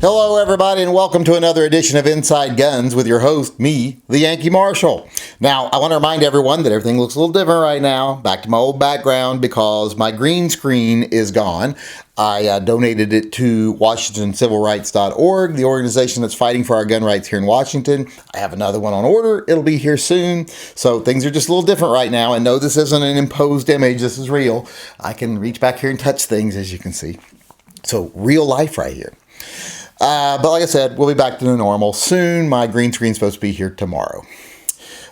Hello, everybody, and welcome to another edition of Inside Guns with your host, me, the Yankee Marshal. Now, I want to remind everyone that everything looks a little different right now. Back to my old background because my green screen is gone. I donated it to WashingtonCivilRights.org, the organization that's fighting for our gun rights here in Washington. I have another one on order. It'll be here soon. So things are just a little different right now. And no, this isn't an imposed image. This is real. I can reach back here and touch things, as you can see. So real life right here. But like I said, we'll be back to the normal soon. My green screen's supposed to be here tomorrow.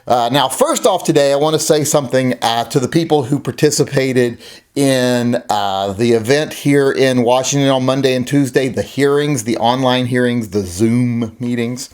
Now, first off today, I want to say something to the people who participated in the event here in Washington on Monday and Tuesday, the hearings, the online hearings, the Zoom meetings.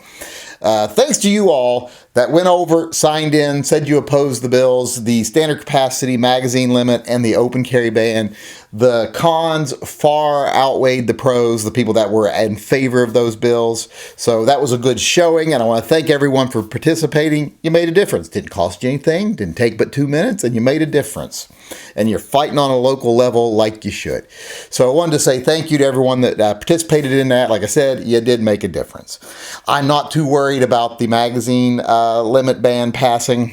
Thanks to you all that went over, signed in, said you opposed the bills, the standard capacity magazine limit, and the open carry ban. The cons far outweighed the pros, the people that were in favor of those bills. So that was a good showing, and I want to thank everyone for participating. You made a difference. Didn't cost you anything, didn't take but 2 minutes, and you made a difference. And you're fighting on a local level like you should. So I wanted to say thank you to everyone that participated in that. Like I said, you did make a difference. I'm not too worried about the magazine limit ban passing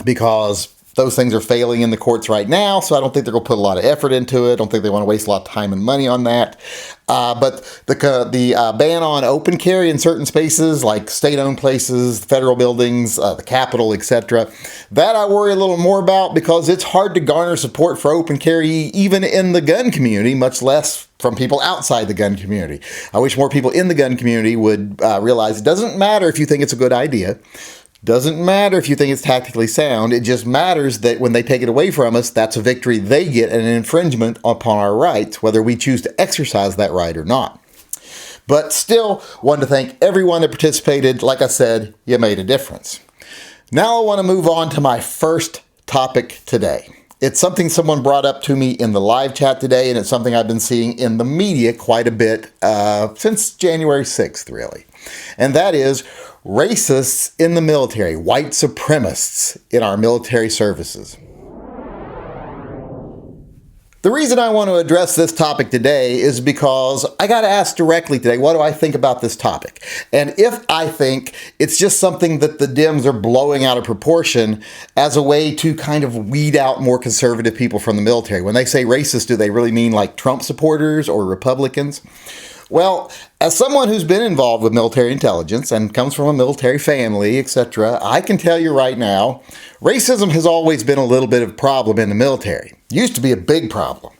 because those things are failing in the courts right now, so I don't think they're going to put a lot of effort into it. I don't think they want to waste a lot of time and money on that. But the ban on open carry in certain spaces, like state-owned places, federal buildings, the Capitol, etc., that I worry a little more about because it's hard to garner support for open carry even in the gun community, much less from people outside the gun community. I wish more people in the gun community would realize it doesn't matter if you think it's a good idea. Doesn't matter if you think it's tactically sound. It just matters that when they take it away from us, that's a victory they get and an infringement upon our rights, whether we choose to exercise that right or not. But still, wanted to thank everyone that participated. Like I said, you made a difference. Now I want to move on to my first topic today. It's something someone brought up to me in the live chat today, and it's something I've been seeing in the media quite a bit since January 6th, really. And that is racists in the military, white supremacists in our military services. The reason I want to address this topic today is because I got asked directly today, what do I think about this topic? And if I think it's just something that the Dems are blowing out of proportion as a way to kind of weed out more conservative people from the military. When they say racist, do they really mean like Trump supporters or Republicans? Well, as someone who's been involved with military intelligence and comes from a military family, etc., I can tell you right now, racism has always been a little bit of a problem in the military. Used to be a big problem.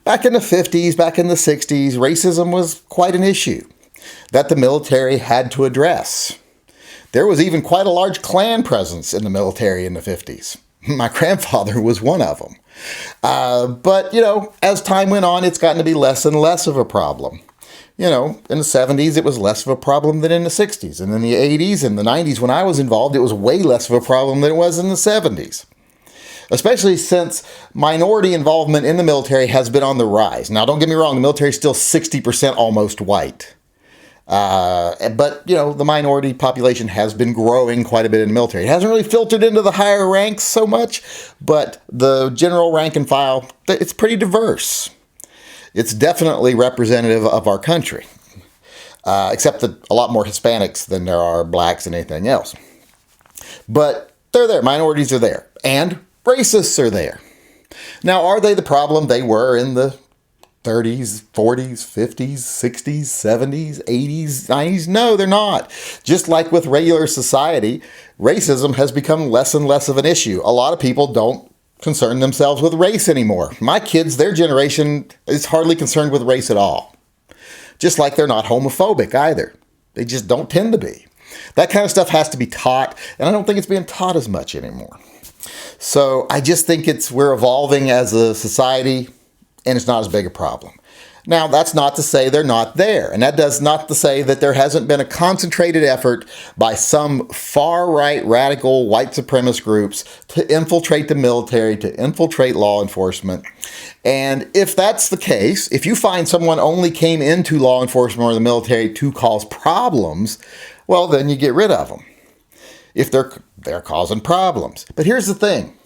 Back in the 50s, back in the 60s, racism was quite an issue that the military had to address. There was even quite a large Klan presence in the military in the 50s. My grandfather was one of them. But, as time went on, it's gotten to be less and less of a problem. In the 70s, it was less of a problem than in the 60s. And in the 80s and the 90s, when I was involved, it was way less of a problem than it was in the 70s. Especially since minority involvement in the military has been on the rise. Now, don't get me wrong, the military is still 60% almost white. But, the minority population has been growing quite a bit in the military. It hasn't really filtered into the higher ranks so much, but the general rank and file, it's pretty diverse. It's definitely representative of our country, except that a lot more Hispanics than there are blacks and anything else. But they're there. Minorities are there. And racists are there. Now, are they the problem they were in the 30s, 40s, 50s, 60s, 70s, 80s, 90s? No, they're not. Just like with regular society, racism has become less and less of an issue. A lot of people don't concern themselves with race anymore. My kids, their generation is hardly concerned with race at all. Just like they're not homophobic either. They just don't tend to be. That kind of stuff has to be taught, and I don't think it's being taught as much anymore. So I just think we're evolving as a society, and it's not as big a problem. Now, that's not to say they're not there, and that does not to say that there hasn't been a concentrated effort by some far-right radical white supremacist groups to infiltrate the military, to infiltrate law enforcement. And if that's the case, if you find someone only came into law enforcement or the military to cause problems, well, then you get rid of them if they're causing problems. But here's the thing.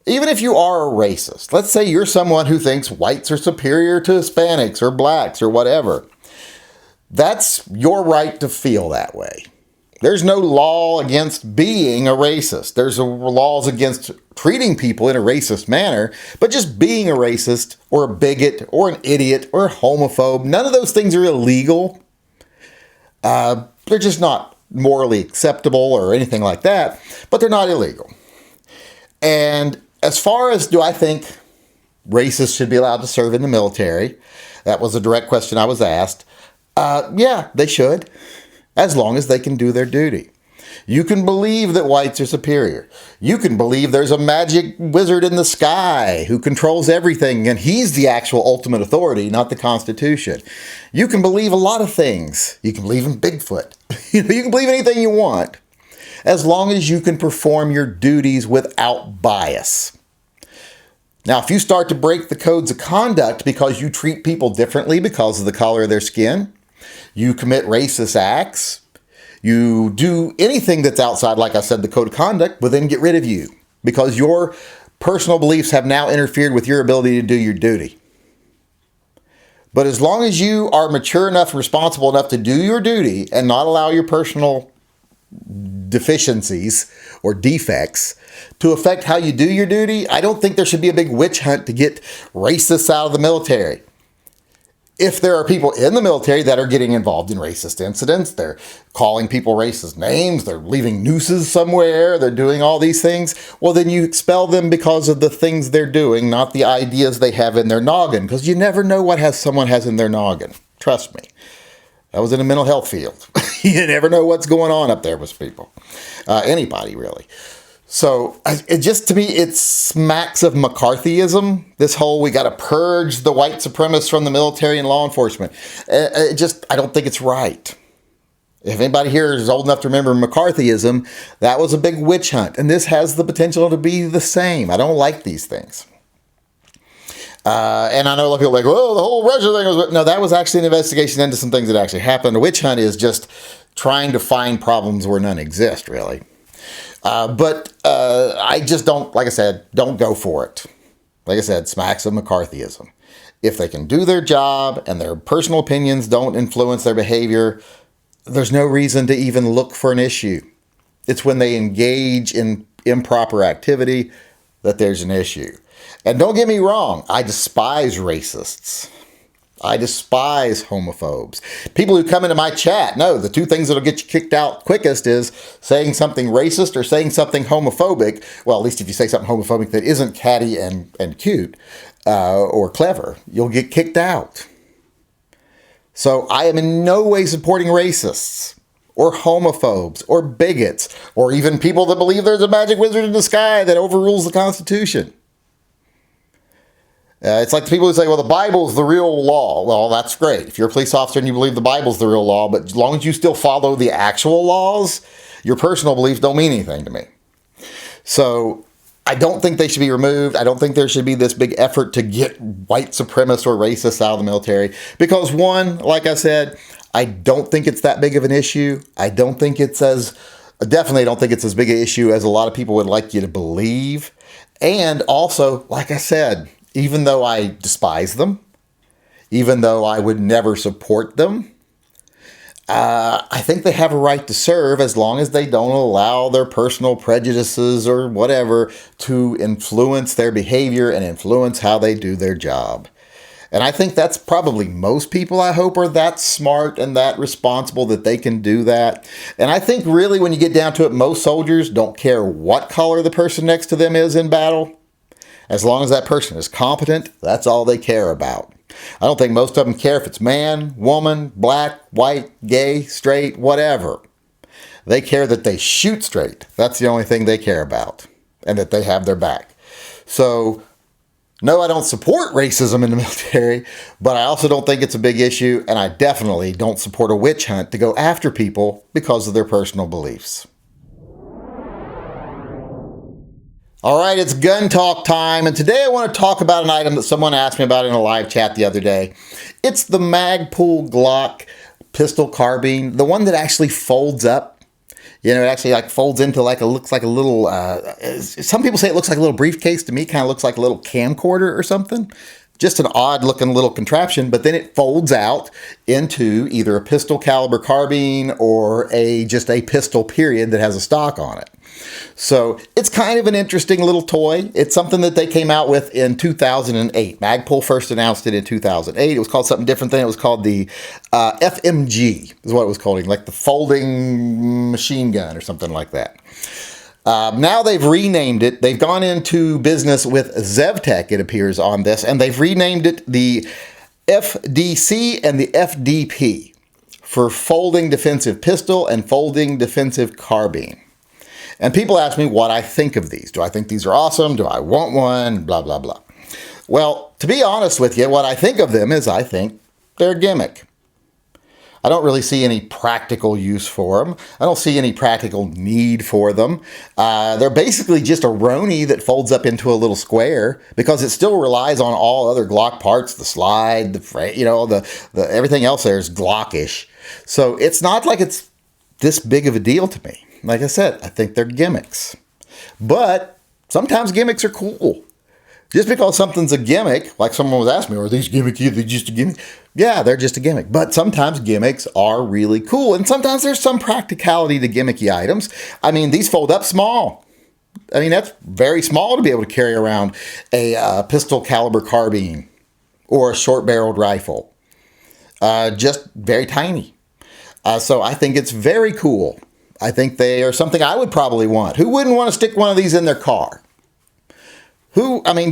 Even if you are a racist, let's say you're someone who thinks whites are superior to Hispanics or blacks or whatever, That's your right to feel that way. There's no law against being a racist. There's laws against treating people in a racist manner, but just being a racist or a bigot or an idiot or a homophobe, none of those things are illegal. They're just not morally acceptable or anything like that, but they're not illegal. And as far as do I think racists should be allowed to serve in the military, that was a direct question I was asked. Yeah, they should, as long as they can do their duty. You can believe that whites are superior. You can believe there's a magic wizard in the sky who controls everything, and he's the actual ultimate authority, not the Constitution. You can believe a lot of things. You can believe in Bigfoot. You can believe anything you want, as long as you can perform your duties without bias. Now, if you start to break the codes of conduct because you treat people differently because of the color of their skin, you commit racist acts, you do anything that's outside, like I said, the code of conduct, will then get rid of you because your personal beliefs have now interfered with your ability to do your duty. But as long as you are mature enough, responsible enough to do your duty and not allow your personal deficiencies or defects to affect how you do your duty, I don't think there should be a big witch hunt to get racists out of the military. If there are people in the military that are getting involved in racist incidents, they're calling people racist names, they're leaving nooses somewhere, they're doing all these things, well, then you expel them because of the things they're doing, not the ideas they have in their noggin, because you never know what someone has in their noggin. Trust me. I was in a mental health field. You never know what's going on up there with people. Anybody, really. So to me, it smacks of McCarthyism. This whole, we got to purge the white supremacists from the military and law enforcement. I don't think it's right. If anybody here is old enough to remember McCarthyism, that was a big witch hunt. And this has the potential to be the same. I don't like these things. And I know a lot of people are like, well, the whole Russia thing was... No, that was actually an investigation into some things that actually happened. A witch hunt is just trying to find problems where none exist, really. But I just don't, like I said, don't go for it. Like I said, smacks of McCarthyism. If they can do their job and their personal opinions don't influence their behavior, there's no reason to even look for an issue. It's when they engage in improper activity that there's an issue. And don't get me wrong, I despise racists. I despise homophobes. People who come into my chat know the two things that'll get you kicked out quickest is saying something racist or saying something homophobic. Well, at least if you say something homophobic that isn't catty and cute or clever, you'll get kicked out. So I am in no way supporting racists or homophobes or bigots or even people that believe there's a magic wizard in the sky that overrules the Constitution. It's like the people who say, well, the Bible's the real law. Well, that's great. If you're a police officer and you believe the Bible's the real law, but as long as you still follow the actual laws, your personal beliefs don't mean anything to me. So I don't think they should be removed. I don't think there should be this big effort to get white supremacists or racists out of the military. Because one, like I said, I don't think it's that big of an issue. Definitely don't think it's as big an issue as a lot of people would like you to believe. And also, like I said, even though I despise them, even though I would never support them, I think they have a right to serve as long as they don't allow their personal prejudices or whatever to influence their behavior and influence how they do their job. And I think that's probably most people, I hope, are that smart and that responsible that they can do that. And I think really when you get down to it, most soldiers don't care what color the person next to them is in battle. As long as that person is competent, that's all they care about. I don't think most of them care if it's man, woman, black, white, gay, straight, whatever. They care that they shoot straight. That's the only thing they care about. And that they have their back. So, no, I don't support racism in the military, but I also don't think it's a big issue, and I definitely don't support a witch hunt to go after people because of their personal beliefs. All right, it's gun talk time, and today I want to talk about an item that someone asked me about in a live chat the other day. It's the Magpul Glock pistol carbine, the one that actually folds up. You know, it actually like folds into looks like a little, some people say it looks like a little briefcase. To me, it kind of looks like a little camcorder or something. Just an odd looking little contraption, but then it folds out into either a pistol caliber carbine or just a pistol period that has a stock on it. So it's kind of an interesting little toy. It's something that they came out with in 2008. Magpul first announced it in 2008. It was called something different then. It was called the FMG is what it was called, like the folding machine gun or something like that. Now they've renamed it. They've gone into business with ZevTech, it appears, on this, and they've renamed it the FDC and the FDP for Folding Defensive Pistol and Folding Defensive Carbine. And people ask me what I think of these. Do I think these are awesome? Do I want one? Blah, blah, blah. Well, to be honest with you, what I think of them is I think they're a gimmick. I don't really see any practical use for them. I don't see any practical need for them. They're basically just a Roni that folds up into a little square because it still relies on all other Glock parts, the slide, the everything else there is Glockish. So it's not like it's this big of a deal to me. Like I said, I think they're gimmicks. But sometimes gimmicks are cool. Just because something's a gimmick, like someone was asking me, are these gimmicky? Are they just a gimmick? Yeah, they're just a gimmick. But sometimes gimmicks are really cool. And sometimes there's some practicality to gimmicky items. I mean, these fold up small. I mean, that's very small to be able to carry around a pistol caliber carbine or a short-barreled rifle. Just very tiny. So I think it's very cool. I think they are something I would probably want. Who wouldn't want to stick one of these in their car?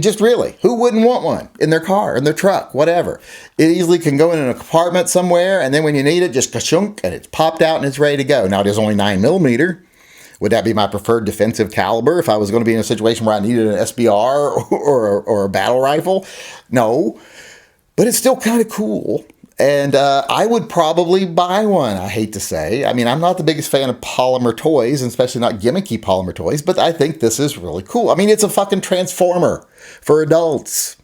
Just really, who wouldn't want one in their car, in their truck, whatever? It easily can go in an compartment somewhere, and then when you need it, just ka-shunk, and it's popped out and it's ready to go. Now, it is only 9mm. Would that be my preferred defensive caliber if I was going to be in a situation where I needed an SBR or a battle rifle? No, but it's still kind of cool. And I would probably buy one, I hate to say. I mean, I'm not the biggest fan of polymer toys, and especially not gimmicky polymer toys, but I think this is really cool. I mean, it's a fucking transformer for adults.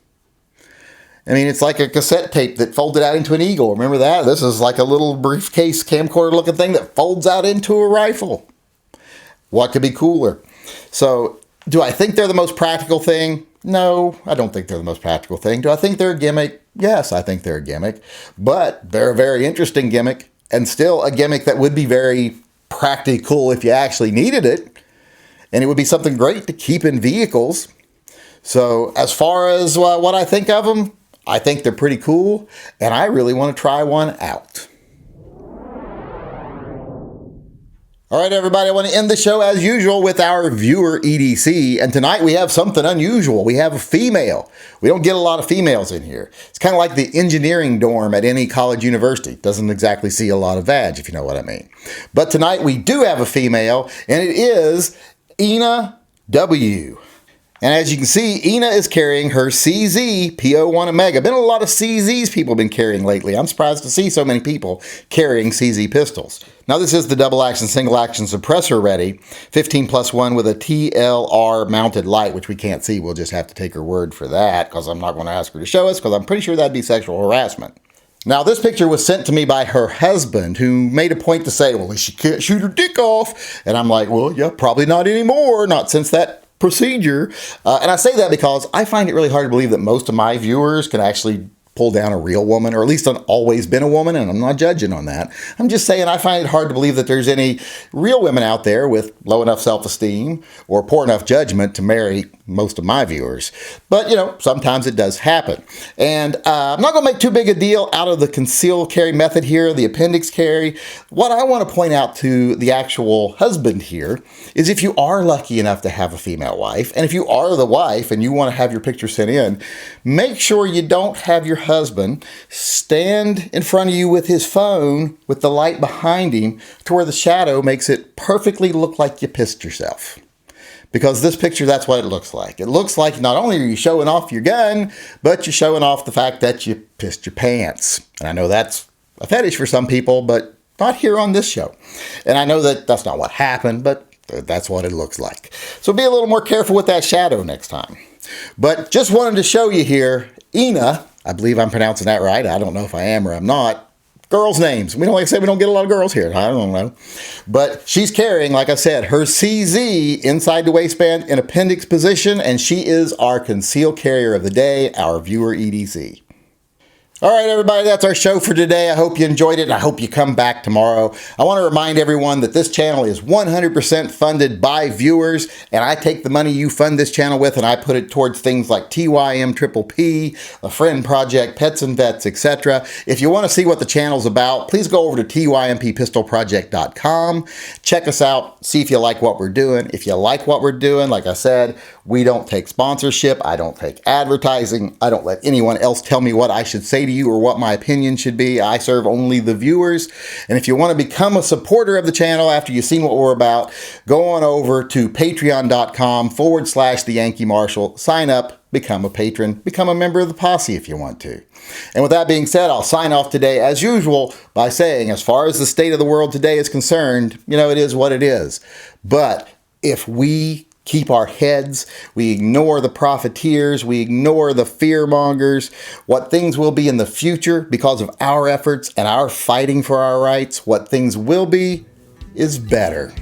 I mean, it's like a cassette tape that folded out into an eagle. Remember that? This is like a little briefcase camcorder looking thing that folds out into a rifle. What could be cooler? So, do I think they're the most practical thing? No, I don't think they're the most practical thing. Do I think they're a gimmick? Yes, I think they're a gimmick. But they're a very interesting gimmick, and still a gimmick that would be very practical if you actually needed it. And it would be something great to keep in vehicles. So as far as what I think of them, I think they're pretty cool, and I really want to try one out. All right, everybody, I want to end the show as usual with our viewer EDC. And tonight we have something unusual. We have a female. We don't get a lot of females in here. It's kind of like the engineering dorm at any college university. Doesn't exactly see a lot of vag, if you know what I mean. But tonight we do have a female, and it is Ina W. And as you can see, Ina is carrying her CZ P01 Omega. Been a lot of CZs people have been carrying lately. I'm surprised to see so many people carrying CZ pistols. Now this is the double action, single action suppressor ready, 15+1 with a TLR mounted light, which we can't see. We'll just have to take her word for that because I'm not going to ask her to show us because I'm pretty sure that'd be sexual harassment. Now, this picture was sent to me by her husband, who made a point to say, well, she can't shoot her dick off. And I'm like, well, yeah, probably not anymore. Not since that procedure. And I say that because I find it really hard to believe that most of my viewers can actually pull down a real woman, or at least always been a woman, and I'm not judging on that. I'm just saying I find it hard to believe that there's any real women out there with low enough self-esteem or poor enough judgment to marry most of my viewers. But, you know, sometimes it does happen. And I'm not going to make too big a deal out of the concealed carry method here, the appendix carry. What I want to point out to the actual husband here is if you are lucky enough to have a female wife, and if you are the wife and you want to have your picture sent in, make sure you don't have your husband stand in front of you with his phone with the light behind him to where the shadow makes it perfectly look like you pissed yourself. Because this picture, that's what it looks like. It looks like not only are you showing off your gun, but you're showing off the fact that you pissed your pants. And I know that's a fetish for some people, but not here on this show. And I know that that's not what happened, but that's what it looks like. So be a little more careful with that shadow next time. But just wanted to show you here, Ina, I believe I'm pronouncing that right. I don't know if I am or I'm not. Girls' names. We don't, like I said, we don't get a lot of girls here. I don't know. But she's carrying, like I said, her CZ inside the waistband in appendix position, and she is our concealed carrier of the day, our viewer EDC. All right, everybody, that's our show for today. I hope you enjoyed it, and I hope you come back tomorrow. I want to remind everyone that this channel is 100% funded by viewers, and I take the money you fund this channel with, and I put it towards things like TYMPPP, a friend project, pets and vets, etc. If you want to see what the channel's about, please go over to TYMPPistolproject.com. Check us out, see if you like what we're doing. If you like what we're doing, like I said, we don't take sponsorship. I don't take advertising. I don't let anyone else tell me what I should say to you or what my opinion should be. I serve only the viewers. And if you want to become a supporter of the channel after you've seen what we're about, go on over to patreon.com/the Yankee Marshal. Sign up, become a patron, become a member of the posse if you want to. And with that being said, I'll sign off today as usual by saying, as far as the state of the world today is concerned, it is what it is. But if we keep our heads, we ignore the profiteers, we ignore the fearmongers, what things will be in the future because of our efforts and our fighting for our rights, what things will be is better.